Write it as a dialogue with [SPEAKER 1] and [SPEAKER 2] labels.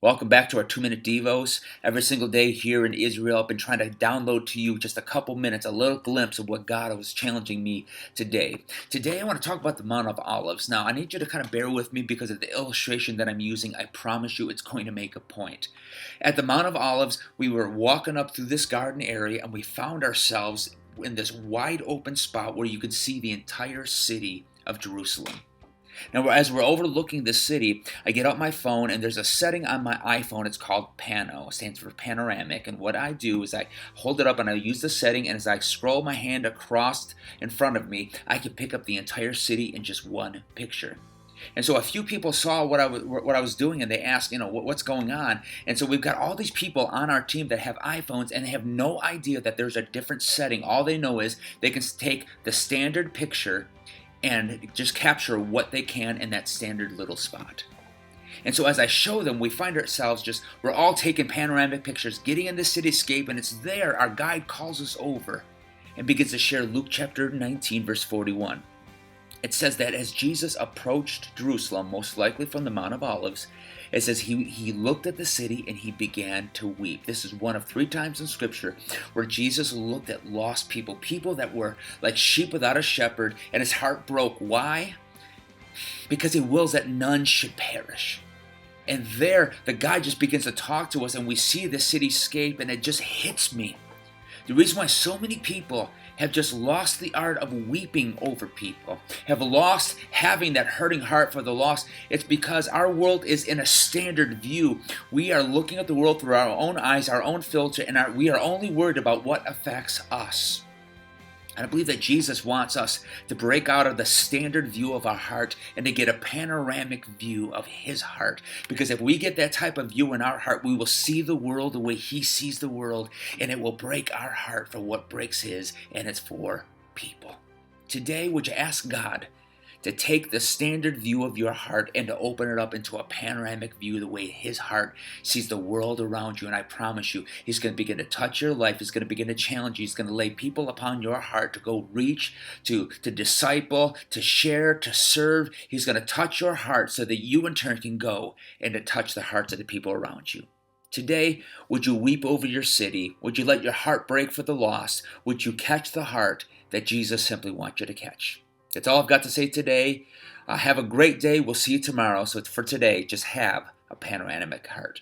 [SPEAKER 1] Welcome back to our 2-minute Devos. Every single day here in Israel, I've been trying to download to you just a couple minutes, a little glimpse of what God was challenging me today. Today, I want to talk about the Mount of Olives. Now, I need you to kind of bear with me because of the illustration that I'm using. I promise you it's going to make a point. At the Mount of Olives, we were walking up through this garden area and we found ourselves in this wide open spot where you could see the entire city of Jerusalem. Now, as we're overlooking the city, I get out my phone and there's a setting on my iPhone. It's called Pano. It stands for panoramic. And what I do is I hold it up and I use the setting. And as I scroll my hand across in front of me, I can pick up the entire city in just one picture. And so a few people saw what I was doing, and they asked, what's going on? And so we've got all these people on our team that have iPhones, and they have no idea that there's a different setting. All they know is they can take the standard picture and just capture what they can in that standard little spot. And so as I show them, we find ourselves we're all taking panoramic pictures, getting in the cityscape, and it's there our guide calls us over and begins to share Luke chapter 19, verse 41. It says that as Jesus approached Jerusalem, most likely from the Mount of Olives, it says he looked at the city and he began to weep. This is one of 3 times in Scripture where Jesus looked at lost people, people that were like sheep without a shepherd, and his heart broke. Why? Because he wills that none should perish. And there, the guy just begins to talk to us, and we see the cityscape, and it just hits me. The reason why so many people have just lost the art of weeping over people, have lost having that hurting heart for the lost, it's because our world is in a standard view. We are looking at the world through our own eyes, our own filter, and we are only worried about what affects us. And I believe that Jesus wants us to break out of the standard view of our heart and to get a panoramic view of his heart. Because if we get that type of view in our heart, we will see the world the way he sees the world, and it will break our heart for what breaks his, and it's for people. Today, would you ask God to take the standard view of your heart and to open it up into a panoramic view the way his heart sees the world around you? And I promise you, he's going to begin to touch your life. He's going to begin to challenge you. He's going to lay people upon your heart to go reach, to disciple, to share, to serve. He's going to touch your heart so that you in turn can go and to touch the hearts of the people around you. Today, would you weep over your city? Would you let your heart break for the lost? Would you catch the heart that Jesus simply wants you to catch? That's all I've got to say today. Have a great day. We'll see you tomorrow. So for today, just have a panoramic heart.